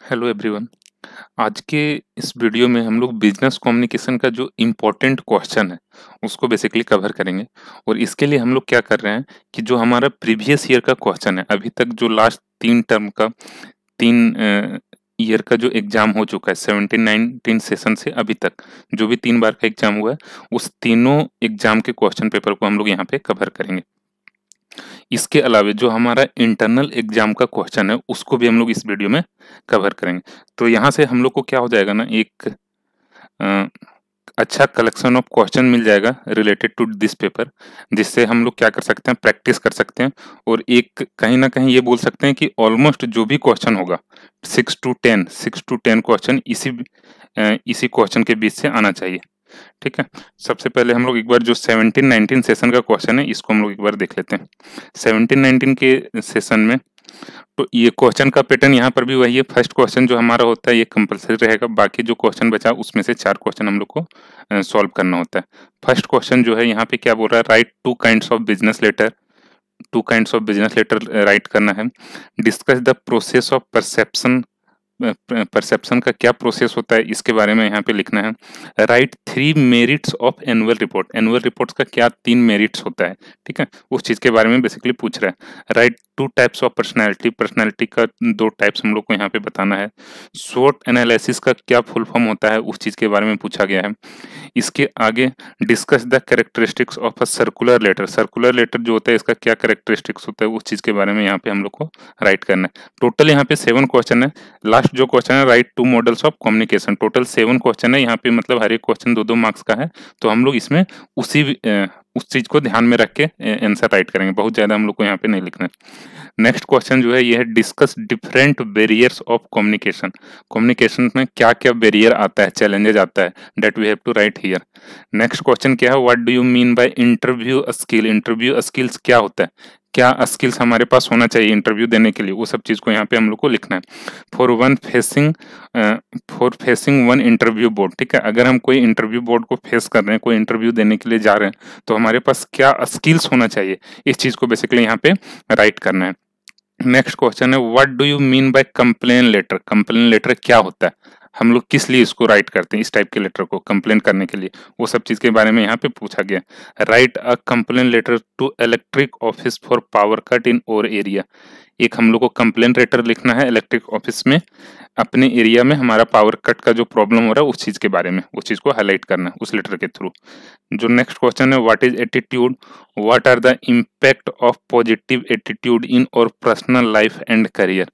Hello everyone. आज के इस वीडियो में हम लोग बिजनेस कम्युनिकेशन का जो इम्पोर्टेंट क्वेश्चन है उसको बेसिकली कवर करेंगे। और इसके लिए हम लोग क्या कर रहे हैं कि जो हमारा प्रीवियस ईयर का क्वेश्चन है, अभी तक जो लास्ट 3 टर्म का 3 ईयर का जो एग्जाम हो चुका है 17-19 सेशन से अभी तक जो भी 3 बार का एग्जाम हुआ है, उस तीनों एग्जाम के क्वेश्चन पेपर को हम लोग यहाँ पे कवर करेंगे। इसके अलावा जो हमारा इंटरनल एग्जाम का क्वेश्चन है उसको भी हम लोग इस वीडियो में कवर करेंगे। तो यहाँ से हम लोग को क्या हो जाएगा ना, एक अ, अच्छा कलेक्शन ऑफ क्वेश्चन मिल जाएगा रिलेटेड टू दिस पेपर, जिससे हम लोग क्या कर सकते हैं, प्रैक्टिस कर सकते हैं। और एक कहीं ना कहीं ये बोल सकते हैं कि ऑलमोस्ट जो भी क्वेश्चन होगा 6 to 10 क्वेश्चन इसी क्वेश्चन के बीच से आना चाहिए। ठीक है, सबसे पहले हम लोग एक बार जो 17-19 सेशन का क्वेश्चन है इसको हम लोग एक बार देख लेते हैं। 17-19 के सेशन में तो ये क्वेश्चन का पैटर्न यहाँ पर भी वही है। फर्स्ट क्वेश्चन जो हमारा होता है ये कंपलसरी रहेगा, बाकी जो क्वेश्चन बचा उसमें से 4 क्वेश्चन हम लोग को सॉल्व करना होता है। फर्स्ट क्वेश्चन जो है यहाँ पे क्या बोल रहा है, write 2 kinds of business letter. 2 kinds of business letter write करना है। Discuss the process of perception. Perception का क्या प्रोसेस होता है इसके बारे में यहाँ पे लिखना है। Right 3 merits of annual report. Annual reports का क्या 3 मेरिट्स होता है, ठीक है, उस चीज के बारे में बेसिकली पूछ रहा है। Write 2 types of personality. Personality का 2 टाइप्स हम लोग को यहाँ पे बताना है। SWOT एनालिसिस का क्या फुल फॉर्म होता है उस चीज के बारे में पूछा गया है। इसके आगे discuss the characteristics of a circular letter. Circular letter जो होता है इसका क्या कैरेक्टरिस्टिक्स होता है उस चीज के बारे में यहाँ पे हम लोग को राइट करना है। टोटल यहाँ पे 7 क्वेश्चन है। लास्ट जो क्वेश्चन है write 2 models of communication. Total 7 question है यहाँ पे, मतलब हर एक क्वेश्चन 2-2 मार्क्स का है। तो हम लोग इसमें उस चीज को ध्यान में रख के आंसर राइट करेंगे, बहुत ज्यादा हम लोग को यहाँ पे नहीं लिखना है। नेक्स्ट क्वेश्चन जो है ये है discuss different barriers of communication. Communication में क्या क्या बैरियर आता है, चैलेंजेस आता है, that we have to write here. Next question क्या है, what do you mean by interview skill. Interview skills क्या होता है, क्या स्किल्स हमारे पास होना चाहिए इंटरव्यू देने के लिए, वो सब चीज को यहाँ पे हम लोग को लिखना है। For facing one interview board. ठीक है, अगर हम कोई इंटरव्यू बोर्ड को फेस कर रहे हैं, कोई इंटरव्यू देने के लिए जा रहे हैं, तो हमारे पास क्या स्किल्स होना चाहिए, इस चीज को बेसिकली यहाँ पे राइट करना है। नेक्स्ट क्वेश्चन है what do you mean by complain letter. Complain letter क्या होता है, हम लोग किस लिए इसको राइट करते हैं, इस टाइप के लेटर को कंप्लेन करने के लिए, वो सब चीज के बारे में यहाँ पे पूछा गया। Write a complain letter to electric office for power cut in our area. एक हम लोग को कंप्लेन लेटर लिखना है इलेक्ट्रिक ऑफिस में, अपने एरिया में हमारा पावर कट का जो प्रॉब्लम हो रहा है उस चीज के बारे में, उस चीज को हाईलाइट करना है उस लेटर के थ्रू। जो नेक्स्ट क्वेश्चन है what is attitude. What are the impact of positive attitude in और personal life and career.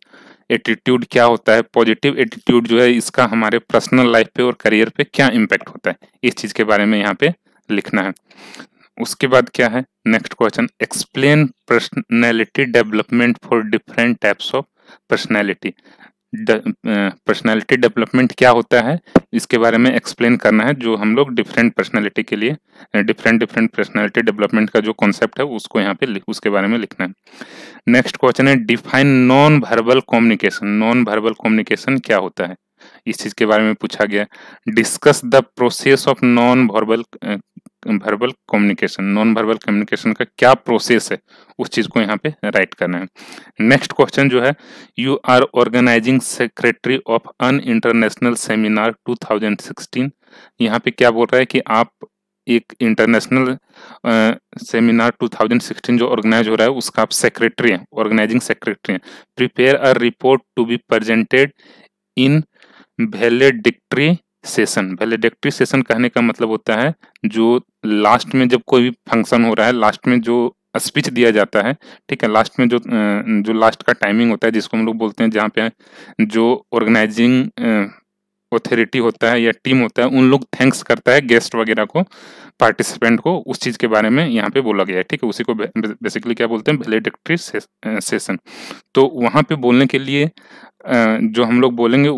Attitude क्या होता है, पॉजिटिव एटीट्यूड जो है इसका हमारे पर्सनल लाइफ पे और करियर पे क्या इम्पैक्ट होता है, इस चीज के बारे में यहाँ पे लिखना है। उसके बाद क्या है, next question explain personality development for different types of personality. Personality development क्या होता है इसके बारे में एक्सप्लेन करना है, जो हम लोग डिफरेंट पर्सनैलिटी के लिए डिफरेंट पर्सनैलिटी डेवलपमेंट का जो कॉन्सेप्ट है उसको यहाँ पे उसके बारे में लिखना है। नेक्स्ट क्वेश्चन है define non verbal communication. Non verbal communication क्या होता है, इस चीज के बारे में पूछा गया। Discuss the process of non verbal communication. Non verbal communication का क्या प्रोसेस है उस चीज को यहाँ पे राइट करना है। नेक्स्ट क्वेश्चन जो है you are organising secretary of an international seminar 2016। यहाँ पे क्या बोल रहा है कि आप एक इंटरनेशनल सेमिनार 2016 जो ऑर्गेनाइज हो रहा है उसका आप सेक्रेटरी हैं, ऑर्गेनाइजिंग सेक्रेटरी हैं। Prepare a report to be presented in valedictory session. Valedictory session कहने का मतलब होता है जो लास्ट में जब कोई भी फंक्शन हो रहा है, लास्ट में जो स्पीच दिया जाता है, ठीक है, लास्ट में जो लास्ट का टाइमिंग होता है जिसको हम लोग बोलते हैं, जहाँ पे जो ऑर्गेनाइजिंग अथॉरिटी होता है या टीम होता है उन लोग थैंक्स करता है गेस्ट वगैरह को, पार्टिसिपेंट को, उस चीज के बारे में यहाँ पे बोला गया है। ठीक है, उसी को बेसिकली क्या बोलते हैं, वैलेडिक्टरी सेशन। तो वहां पे बोलने के लिए जो हम लोग बोलेंगे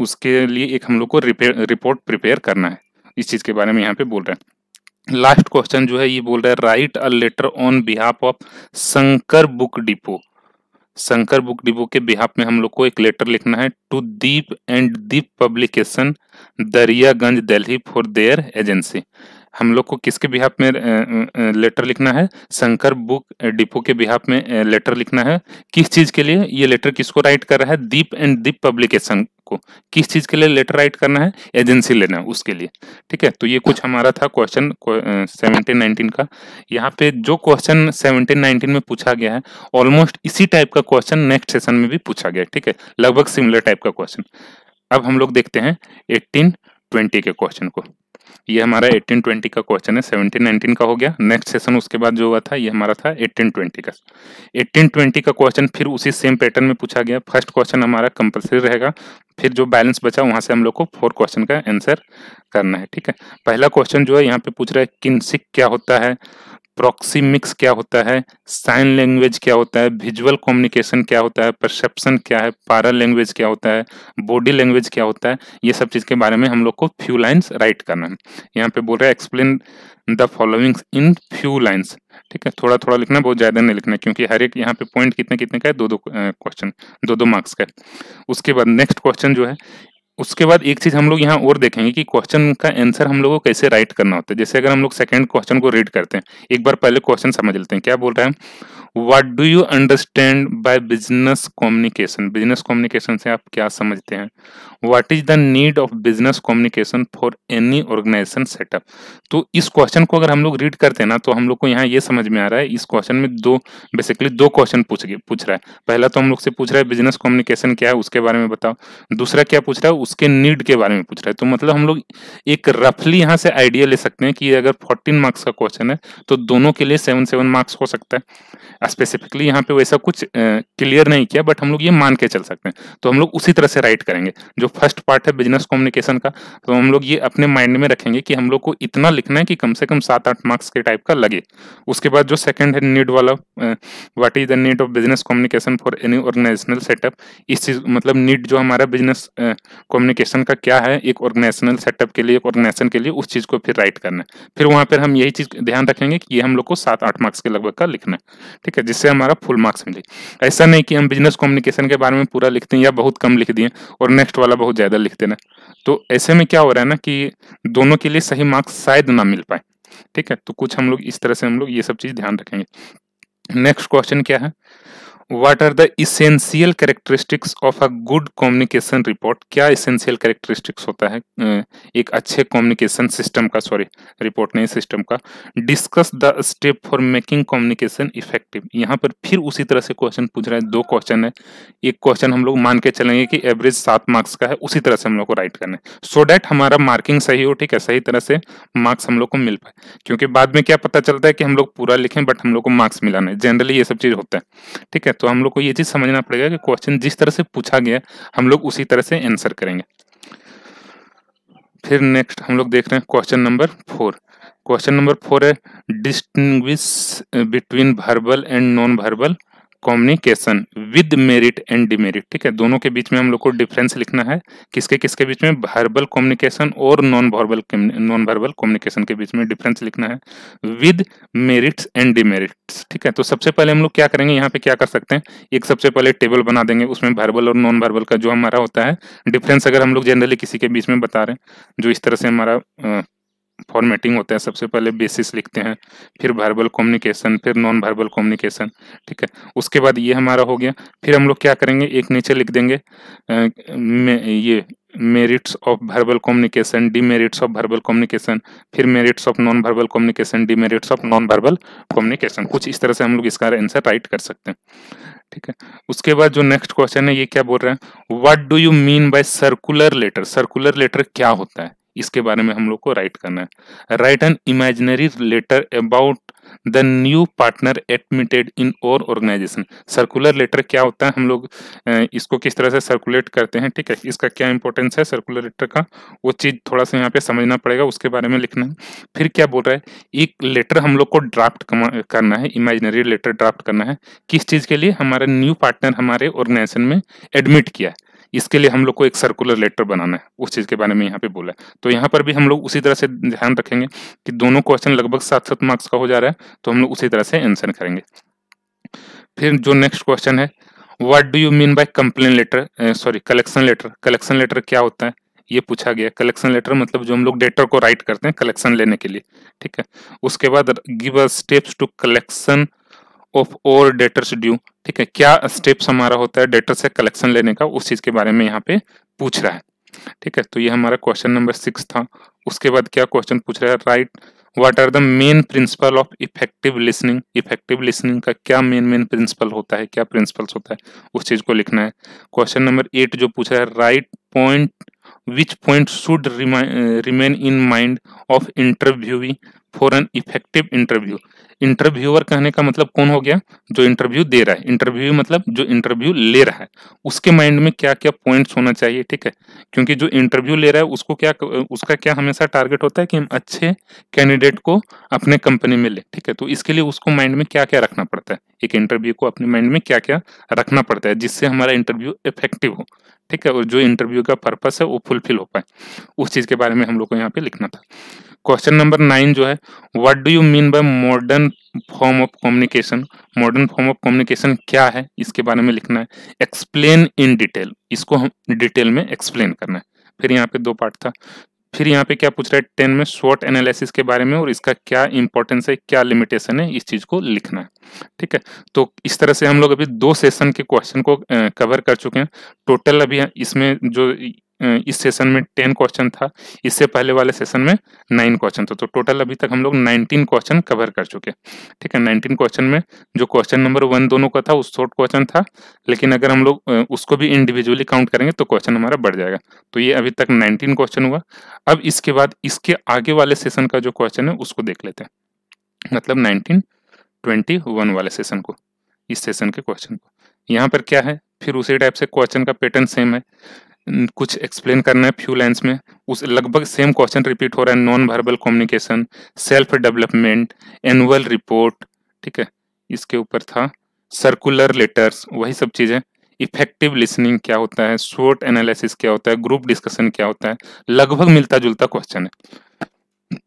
उसके लिए एक हम लोग को रिपोर्ट प्रिपेयर करना है, इस चीज के बारे में यहाँ पे बोल रहे हैं। लास्ट क्वेश्चन जो है ये बोल रहा है write a letter on behalf of Shankar book depot. Shankar book depot के बिहाफ में हम लोग को एक लेटर लिखना है to Deep and Deep publication Daryaganj Delhi for their agency. हम लोग को किसके बिहाफ में लेटर लिखना है, शंकर बुक डिपो के बिहाफ में लेटर लिखना है। किस चीज के लिए ये लेटर किसको राइट कर रहा है, दीप एंड दीप पब्लिकेशन को, किस चीज के लिए लेटर राइट करना है, एजेंसी लेना है उसके लिए। ठीक है, तो ये कुछ हमारा था क्वेश्चन 17-19 का। यहाँ पे जो क्वेश्चन 17-19 में पूछा गया है ऑलमोस्ट इसी टाइप का क्वेश्चन नेक्स्ट सेशन में भी पूछा गया है। ठीक है, लगभग सिमिलर टाइप का क्वेश्चन। अब हम लोग देखते हैं 18-20 के क्वेश्चन को। ये हमारा 18-20 का क्वेश्चन है, 17-19 का हो गया। नेक्स्ट सेशन उसके बाद जो हुआ था ये हमारा था 18-20 का। 18-20 का क्वेश्चन फिर उसी सेम पैटर्न में पूछा गया। फर्स्ट क्वेश्चन हमारा कंपल्सरी रहेगा, फिर जो बैलेंस बचा वहां से हम लोग को 4 क्वेश्चन का आंसर करना है। ठीक है, पहला क्वेश्चन जो है यहाँ पे पूछ रहा है किनसिक क्या होता है, प्रोक्सीमिक्स क्या होता है, साइन लैंग्वेज क्या होता है, विजुअल कम्युनिकेशन क्या होता है, परसेप्शन क्या है, पारा लैंग्वेज क्या होता है, बॉडी लैंग्वेज क्या होता है। ये सब चीज के बारे में हम लोग को फ्यू लाइंस राइट करना है। यहाँ पे बोल रहा है explain the following in few lines. ठीक है, थोड़ा थोड़ा लिखना, बहुत ज्यादा नहीं लिखना, क्योंकि हर एक यहाँ पे पॉइंट कितने कितने का है, दो दो क्वेश्चन, दो दो मार्क्स का है। उसके बाद नेक्स्ट क्वेश्चन जो है, उसके बाद एक चीज हम लोग यहाँ और देखेंगे कि क्वेश्चन का आंसर हम लोग को कैसे राइट करना होता है। जैसे अगर हम लोग सेकंड क्वेश्चन को रीड करते हैं, एक बार पहले क्वेश्चन समझ लेते हैं। क्या बोल रहा है, what do you understand by business communication. Business communication से आप क्या समझते हैं। What is the need of business communication for any organisation setup. तो इस क्वेश्चन को अगर हम लोग रीड करते हैं ना, तो हम लोग को यहाँ ये समझ में आ रहा है, इस क्वेश्चन में बेसिकली दो क्वेश्चन पूछ रहा है। पहला तो हम लोग से पूछ रहा है बिजनेस कम्युनिकेशन क्या है उसके बारे में बताओ, दूसरा क्या पूछ रहा है, उसके नीड के बारे में पूछ रहा है। तो मतलब हम लोग एक रफली यहाँ से आइडिया ले सकते हैं कि अगर 14 मार्क्स का क्वेश्चन है तो दोनों के लिए 7-7 मार्क्स हो सकता है। स्पेसिफिकली यहाँ पे वैसा कुछ क्लियर नहीं किया, बट हम लोग ये मान के चल सकते हैं। तो हम लोग उसी तरह से राइट करेंगे। जो फर्स्ट पार्ट है बिजनेस कम्युनिकेशन का, तो हम लोग ये अपने माइंड में रखेंगे कि हम लोग को इतना लिखना है कि कम से कम 7-8 मार्क्स के टाइप का लगे। उसके बाद जो सेकंड है नीड वाला, what is the need of business communication for any organisational setup. इस चीज मतलब नीड जो हमारा बिजनेस कम्युनिकेशन का क्या है एक ऑर्गेनाइजेशनल सेटअप के लिए, एक ऑर्गेनाइजेशन के लिए, उस चीज को फिर राइट करना है। फिर वहां पर हम यही चीज ध्यान रखेंगे कि ये हम लोग को 7-8 मार्क्स के लगभग का लिखना है। ठीक है, जिससे हमारा फुल मार्क्स मिले। ऐसा नहीं कि हम बिजनेस कम्युनिकेशन के बारे में पूरा लिखते हैं या बहुत कम लिख दिए और नेक्स्ट वाला बहुत ज्यादा लिख देना। तो ऐसे में क्या हो रहा है ना कि दोनों के लिए सही मार्क्स शायद ना मिल पाए। ठीक है, तो कुछ हम लोग इस तरह से हम लोग ये सब चीज ध्यान रखेंगे। नेक्स्ट क्वेश्चन क्या है, what are the essential characteristics of a good communication report. क्या इसेंशियल कैरेक्टरिस्टिक्स होता है एक अच्छे कम्युनिकेशन सिस्टम का, सॉरी रिपोर्ट नहीं सिस्टम का। Discuss the step for making communication effective. यहाँ पर फिर उसी तरह से क्वेश्चन पूछ रहा है, दो क्वेश्चन है। एक क्वेश्चन हम लोग मान के चलेंगे कि एवरेज 7 मार्क्स का है, उसी तरह से हम लोग को राइट करना है, सो डैट हमारा मार्किंग सही हो। ठीक है, सही तरह से मार्क्स हम लोग को मिल पाए, क्योंकि बाद में क्या पता चलता है कि हम लोग पूरा लिखें बट हम लोग को मार्क्स मिला नहीं। जनरली ये सब चीज होता है। ठीक है, तो हम लोग को ये चीज समझना पड़ेगा कि क्वेश्चन जिस तरह से पूछा गया हम लोग उसी तरह से आंसर करेंगे। फिर नेक्स्ट हम लोग देख रहे हैं क्वेश्चन नंबर 4। क्वेश्चन नंबर 4 है distinguish between verbal and non verbal communication with merit and demerit. ठीक है, दोनों के बीच में हम लोग को डिफरेंस लिखना है। किसके किसके बीच में, वर्बल कम्युनिकेशन और नॉन वर्बल कम्युनिकेशन के बीच में डिफरेंस लिखना है विद मेरिट्स एंड डिमेरिट्स। ठीक है, तो सबसे पहले हम लोग क्या करेंगे, यहाँ पे क्या कर सकते हैं, एक सबसे पहले टेबल बना देंगे, उसमें वर्बल और नॉन वर्बल का जो हमारा होता है डिफरेंस, अगर हम लोग जनरली किसी के बीच में बता रहे हैं, जो इस तरह से हमारा फॉर्मेटिंग होता है, सबसे पहले बेसिस लिखते हैं, फिर वर्बल कम्युनिकेशन, फिर नॉन वर्बल कम्युनिकेशन। ठीक है, उसके बाद ये हमारा हो गया। फिर हम लोग क्या करेंगे, एक नीचे लिख देंगे ये merits of verbal communication, demerits of verbal communication, फिर merits of non verbal communication, demerits of non verbal communication. कुछ इस तरह से हम लोग इसका आंसर राइट कर सकते हैं। ठीक है, उसके बाद जो नेक्स्ट क्वेश्चन है ये क्या बोल रहा है, what do you mean by circular letter. Circular letter क्या होता है, इसके बारे में हम लोग को राइट करना है। Write an imaginary letter about the new partner admitted in our organisation. Circular letter क्या होता है, हम लोग इसको किस तरह से सर्कुलेट करते हैं। ठीक है, इसका क्या इंपॉर्टेंस है सर्कुलर लेटर का, वो चीज थोड़ा सा यहाँ पे समझना पड़ेगा, उसके बारे में लिखना है। फिर क्या बोल रहा है, एक लेटर हम लोग को ड्राफ्ट करना है, इमेजिनरी लेटर ड्राफ्ट करना है। किस चीज के लिए, हमारा न्यू पार्टनर हमारे ऑर्गेनाइजेशन में एडमिट किया है, इसके लिए हम लोग को एक सर्कुलर लेटर बनाना है, उस चीज के बारे में यहाँ पे बोला है। तो यहाँ पर भी हम लोग उसी तरह से ध्यान रखेंगे कि दोनों क्वेश्चन लगभग 7-7 मार्क्स का हो जा रहा है, तो हम लोग उसी तरह से आंसर करेंगे। फिर जो नेक्स्ट क्वेश्चन है, what do you mean by complain letter, sorry collection letter. Collection letter क्या होता है ये पूछा गया। कलेक्शन लेटर मतलब जो हम लोग डेटर को राइट करते हैं कलेक्शन लेने के लिए। ठीक है, उसके बाद give us steps to collection of our debtors due, ठीक है, क्या स्टेप्स हमारा होता है डेटर से कलेक्शन लेने का, उस चीज के बारे में यहाँ पे पूछ रहा है। ठीक है, तो ये हमारा क्वेश्चन नंबर 6 था। उसके बाद क्या क्वेश्चन पूछ रहा है, write what are the main principle of effective listening. Effective listening का क्या मेन प्रिंसिपल होता है, क्या प्रिंसिपल्स होता है, उस चीज को लिखना है। क्वेश्चन नंबर 8 जो पूछा है, right point which point should remain in mind of interviewee for an effective interview। Interviewer कहने का मतलब कौन हो गया, जो इंटरव्यू दे रहा है, इंटरव्यू मतलब जो इंटरव्यू ले रहा है, उसके माइंड में क्या क्या पॉइंट्स होना चाहिए। ठीक है, क्योंकि जो इंटरव्यू ले रहा है उसको क्या, उसका क्या हमेशा टारगेट होता है कि हम अच्छे कैंडिडेट को अपने कंपनी में ले। ठीक है, तो इसके लिए उसको माइंड में क्या क्या रखना पड़ता है, एक इंटरव्यू को अपने माइंड में क्या क्या रखना पड़ता है जिससे हमारा इंटरव्यू इफेक्टिव हो। ठीक है, और जो इंटरव्यू का पर्पस है वो फुलफिल हो पाए, उस चीज के बारे में हम लोग को यहाँ पे लिखना था। क्वेश्चन नंबर 9 जो है, what do you mean bye modern form of communication. Modern form of communication क्या है, इसके बारे में लिखना है। एक्सप्लेन इन डिटेल, इसको हम डिटेल में एक्सप्लेन करना है। फिर यहाँ पे 2 पार्ट था। फिर यहाँ पे क्या पूछ रहा है, 10 में शॉर्ट एनालिसिस के बारे में और इसका क्या इंपॉर्टेंस है, क्या लिमिटेशन है, इस चीज को लिखना है। ठीक है, तो इस तरह से हम लोग अभी 2 सेशन के क्वेश्चन को कवर कर चुके हैं। टोटल अभी इसमें जो इस सेशन में 10 क्वेश्चन था, इससे पहले वाले सेशन में 9 क्वेश्चन था, तो टोटल अभी तक हम लोग 19 क्वेश्चन कवर कर चुके हैं। ठीक है, 19 क्वेश्चन में जो क्वेश्चन नंबर 1 दोनों का था वो शॉर्ट क्वेश्चन था, लेकिन अगर हम लोग उसको भी इंडिविजुअली काउंट करेंगे तो क्वेश्चन हमारा बढ़ जाएगा। तो ये अभी तक 19 क्वेश्चन हुआ। अब इसके बाद इसके आगे वाले सेशन का जो क्वेश्चन है उसको देख लेते हैं, मतलब 19, 21 वाले सेशन को, इस सेशन के क्वेश्चन को। यहाँ पर क्या है, फिर उसी टाइप से क्वेश्चन का पैटर्न सेम है, कुछ एक्सप्लेन करना है फ्यू लाइंस में, उस लगभग सेम क्वेश्चन रिपीट हो रहा है। Non verbal communication, self development, annual report, ठीक है, इसके ऊपर था सर्कुलर लेटर्स, वही सब चीजें। इफेक्टिव लिसनिंग क्या होता है, शॉर्ट एनालिसिस क्या होता है, ग्रुप डिस्कशन क्या होता है, लगभग मिलता जुलता क्वेश्चन है।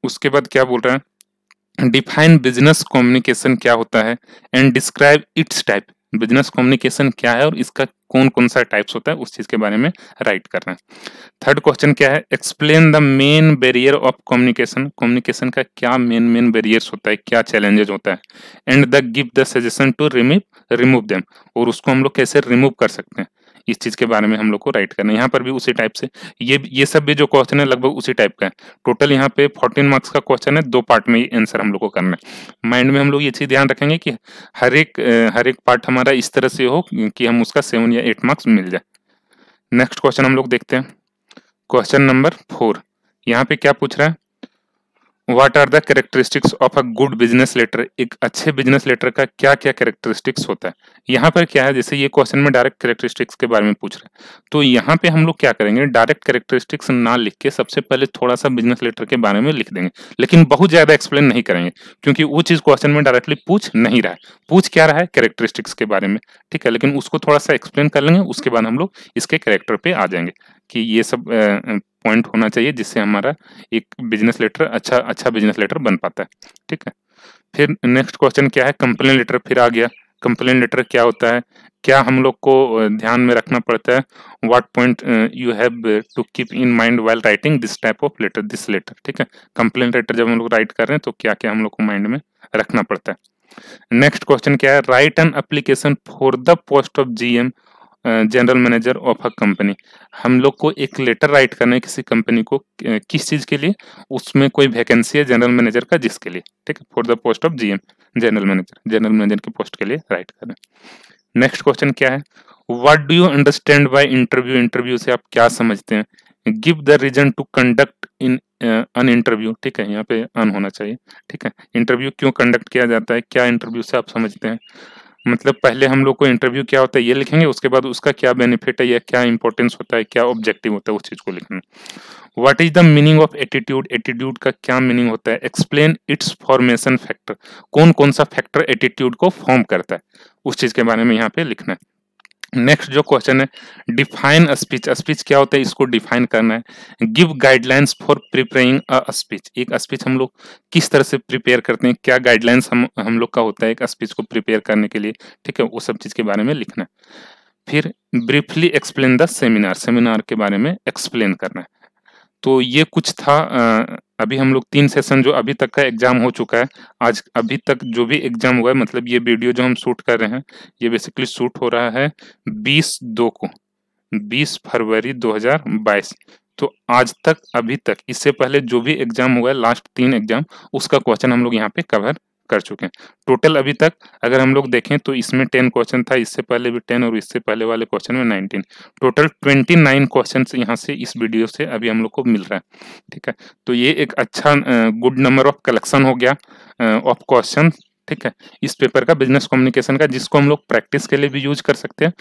उसके बाद क्या बोल रहा है, डिफाइन बिजनेस कम्युनिकेशन क्या होता है and describe it's type. Business communication क्या है और इसका कौन कौन सा टाइप्स होता है, उस चीज के बारे में राइट करना है। थर्ड क्वेश्चन क्या है, explain the main barrier of communication. Communication का क्या मेन बैरियर्स होता है, क्या चैलेंजेस होता है, and the give the suggestion to remove them, और उसको हम लोग कैसे रिमूव कर सकते हैं, इस चीज के बारे में हम लोग को राइट करना है। यहाँ पर भी उसी टाइप से ये सब भी जो क्वेश्चन है लगभग उसी टाइप का है। टोटल यहाँ पे 14 मार्क्स का क्वेश्चन है, 2 पार्ट में ये आंसर हम लोग को करना है। माइंड में हम लोग ये चीज ध्यान रखेंगे कि हर एक पार्ट हमारा इस तरह से हो कि हम उसका 7 या 8 मार्क्स मिल जाए। नेक्स्ट क्वेश्चन हम लोग देखते हैं, क्वेश्चन नंबर 4। यहाँ पे क्या पूछ रहा है, what are the characteristics of a good business letter. एक अच्छे बिजनेस लेटर का क्या क्या कैरेक्टरिस्टिक्स होता है। यहाँ पर क्या है, जैसे ये क्वेश्चन में डायरेक्ट कैरेक्टरिस्टिक्स के बारे में पूछ रहे हैं, तो यहाँ पे हम लोग क्या करेंगे, डायरेक्ट कैरेक्टरिस्टिक्स ना लिख के सबसे पहले थोड़ा सा बिजनेस लेटर के बारे में लिख देंगे, लेकिन बहुत ज्यादा एक्सप्लेन नहीं करेंगे, क्योंकि वो चीज क्वेश्चन में डायरेक्टली पूछ नहीं रहा है। पूछ क्या रहा है, कैरेक्टरिस्टिक्स के बारे में, ठीक है, लेकिन उसको थोड़ा सा एक्सप्लेन कर लेंगे, उसके बाद हम लोग इसके कैरेक्टर पे आ जाएंगे कि ये सब पॉइंट होना चाहिए जिससे हमारा एक बिजनेस लेटर अच्छा बिजनेस लेटर बन पाता है। ठीक है, फिर नेक्स्ट क्वेश्चन क्या है, कंप्लेन लेटर फिर आ गया। कंप्लेन लेटर क्या होता है, क्या हम लोग को ध्यान में रखना पड़ता है, what point you have to keep in mind while writing this type of letter, this letter. ठीक है, कंप्लेन लेटर जब हम लोग राइट कर रहे हैं तो क्या क्या हम लोग को माइंड में रखना पड़ता है। नेक्स्ट क्वेश्चन क्या है, write an application for the post of GM general manager of a company. हम लोग को एक लेटर राइट करना है किसी कंपनी को, किस चीज के लिए, उसमें कोई वैकेंसी है जनरल मैनेजर का जिसके लिए। ठीक है, for the post of GM general manager की पोस्ट के लिए राइट करना है। नेक्स्ट क्वेश्चन क्या है, what do you understand by interview. Interview से आप क्या समझते हैं, give the reason to conduct in an interview. ठीक है, यहाँ पे अन होना चाहिए। ठीक है, इंटरव्यू क्यों कंडक्ट किया जाता है, क्या इंटरव्यू से आप समझते हैं, मतलब पहले हम लोग को इंटरव्यू क्या होता है ये लिखेंगे, उसके बाद उसका क्या बेनिफिट है या क्या इंपॉर्टेंस होता है, क्या ऑब्जेक्टिव होता है, उस चीज को लिखना है। What is the meaning of attitude. Attitude का क्या मीनिंग होता है, एक्सप्लेन इट्स फॉर्मेशन फैक्टर। कौन कौन सा फैक्टर एटीट्यूड को फॉर्म करता है, उस चीज के बारे में यहाँ पे लिखना है। नेक्स्ट जो क्वेश्चन है, डिफाइन स्पीच। स्पीच क्या होता है, इसको डिफाइन करना है। Give guidelines for preparing a speech. एक स्पीच हम लोग किस तरह से प्रिपेयर करते हैं, क्या गाइडलाइंस हम लोग का होता है एक स्पीच को प्रिपेयर करने के लिए। ठीक है, वो सब चीज के बारे में लिखना है। फिर briefly explain the seminar. Seminar के बारे में एक्सप्लेन करना है। तो ये कुछ था अभी हम लोग 3 सेशन जो अभी तक का एग्जाम हो चुका है, आज अभी तक जो भी एग्जाम हुआ है, मतलब ये वीडियो जो हम शूट कर रहे हैं, ये बेसिकली शूट हो रहा है 20 फरवरी 2022। तो आज तक अभी तक इससे पहले जो भी एग्जाम हुआ है, लास्ट 3 एग्जाम, उसका क्वेश्चन हम लोग यहाँ पे कवर कर चुके हैं। टोटल अभी तक अगर हम लोग देखें तो इसमें 10 क्वेश्चन था, इससे पहले भी 10 और इससे पहले वाले क्वेश्चन में 19। टोटल 29 क्वेश्चंस यहाँ से इस वीडियो से अभी हम लोग को मिल रहा है। ठीक है, तो ये एक अच्छा गुड नंबर ऑफ कलेक्शन हो गया ऑफ क्वेश्चन। ठीक है, इस पेपर का बिजनेस कम्युनिकेशन का, जिसको हम लोग प्रैक्टिस के लिए भी यूज कर सकते हैं,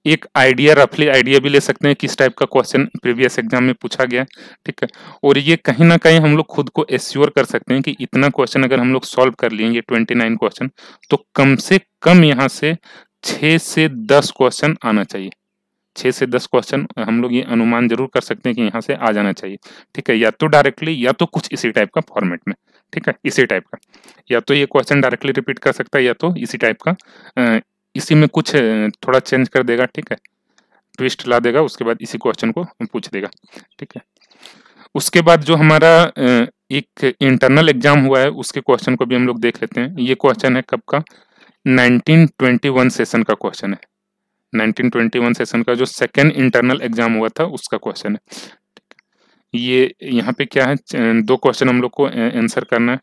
एक आइडिया, रफली आइडिया भी ले सकते हैं किस टाइप का क्वेश्चन प्रीवियस एग्जाम में पूछा गया है। ठीक है, और ये कहीं ना कहीं हम लोग खुद को एश्योर कर सकते हैं कि इतना क्वेश्चन अगर हम लोग सॉल्व कर लिए, ये 29 क्वेश्चन, तो कम से कम यहाँ से 6 से 10 क्वेश्चन आना चाहिए। 6 से 10 क्वेश्चन हम लोग ये अनुमान जरूर कर सकते हैं कि यहाँ से आ जाना चाहिए। ठीक है, या तो डायरेक्टली या तो कुछ इसी टाइप का फॉर्मेट में। ठीक है, इसी टाइप का, या तो ये क्वेश्चन डायरेक्टली रिपीट कर सकता है, या तो इसी टाइप का इसी में कुछ थोड़ा चेंज कर देगा। ठीक है, ट्विस्ट ला देगा, उसके बाद इसी क्वेश्चन को पूछ देगा। ठीक है, उसके बाद जो हमारा एक इंटरनल एग्जाम हुआ है, उसके क्वेश्चन को भी हम लोग देख लेते हैं। ये क्वेश्चन है कब का? 1921 सेशन का क्वेश्चन है। 1921 सेशन का जो सेकेंड इंटरनल एग्जाम हुआ था, उसका क्वेश्चन है। ये यहाँ पे क्या है, 2 क्वेश्चन हम लोग को आंसर करना है।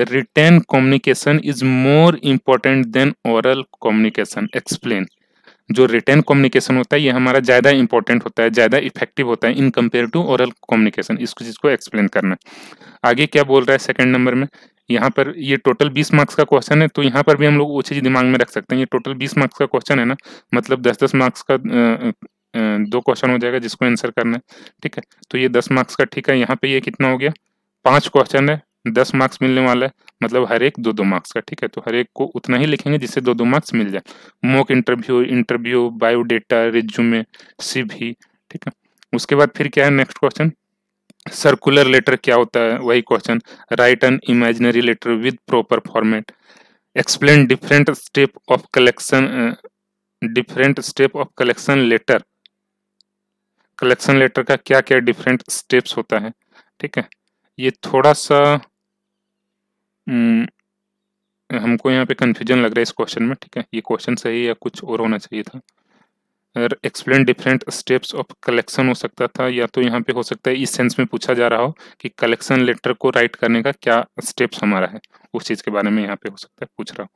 Written communication is more important than oral communication, explain. जो रिटेन कम्युनिकेशन होता है, ये हमारा ज़्यादा इंपॉर्टेंट होता है, ज़्यादा इफेक्टिव होता है in compare to oral communication. इसको चीज़ को एक्सप्लेन करना है। आगे क्या बोल रहा है सेकंड नंबर में, यहाँ पर ये टोटल 20 मार्क्स का क्वेश्चन है, तो यहाँ पर भी हम लोग वो चीज़ दिमाग में रख सकते हैं। ये टोटल 20 मार्क्स का क्वेश्चन है ना, मतलब 10-10 मार्क्स का 2 क्वेश्चन हो जाएगा जिसको आंसर करना है। ठीक है, तो ये 10 मार्क्स का। ठीक है, यहाँ पे ये कितना हो गया? 5 क्वेश्चन है, 10 मार्क्स मिलने वाला है, मतलब हर एक 2-2 मार्क्स का। ठीक है, तो हर एक को उतना ही लिखेंगे जिससे 2-2 मार्क्स मिल जाए। Mock interview, biodata, resume, CV. ठीक है, उसके बाद फिर क्या है नेक्स्ट क्वेश्चन? सर्कुलर लेटर क्या होता है? वही question. Write an imaginary letter with proper format. Explain different step of collection letter. Collection letter का क्या क्या डिफरेंट स्टेप्स होता है? ठीक है, ये थोड़ा सा हमको यहाँ पे कंफ्यूजन लग रहा है इस क्वेश्चन में। ठीक है, ये क्वेश्चन सही या कुछ और होना चाहिए था। Explain different steps of collection हो सकता था, या तो यहाँ पे हो सकता है इस सेंस में पूछा जा रहा हो कि कलेक्शन लेटर को राइट करने का क्या स्टेप्स हमारा है, उस चीज के बारे में यहाँ पे हो सकता है पूछ रहा हो।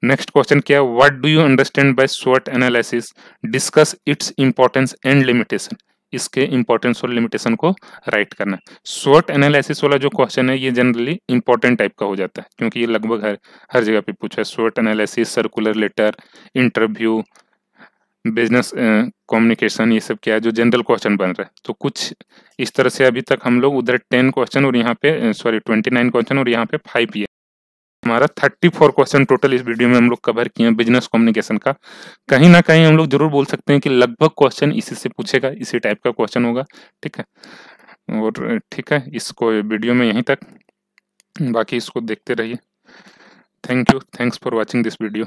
नेक्स्ट क्वेश्चन क्या है? What do you understand by स्वॉट analysis? Discuss its importance and limitation. इसके इंपॉर्टेंस और लिमिटेशन को राइट करना है। स्वॉट एनालिसिस वाला जो क्वेश्चन है, ये जनरली इंपॉर्टेंट टाइप का हो जाता है, क्योंकि ये लगभग हर जगह पे पूछा है। स्वॉट analysis, circular letter, interview, business communication, ये सब क्या है जो जनरल क्वेश्चन बन रहा है। तो कुछ इस तरह से अभी तक हम लोग उधर 10 क्वेश्चन और यहाँ पे 29 क्वेश्चन और यहाँ पे 5 ही है। हमारा 34 क्वेश्चन टोटल इस वीडियो में हम लोग कवर किए हैं बिजनेस कम्युनिकेशन का। कहीं ना कहीं हम लोग जरूर बोल सकते हैं कि लगभग क्वेश्चन इसी से पूछेगा, इसी टाइप का क्वेश्चन होगा। ठीक है, और ठीक है, इसको वीडियो में यहीं तक, बाकी इसको देखते रहिए। Thank you, thanks for watching this video.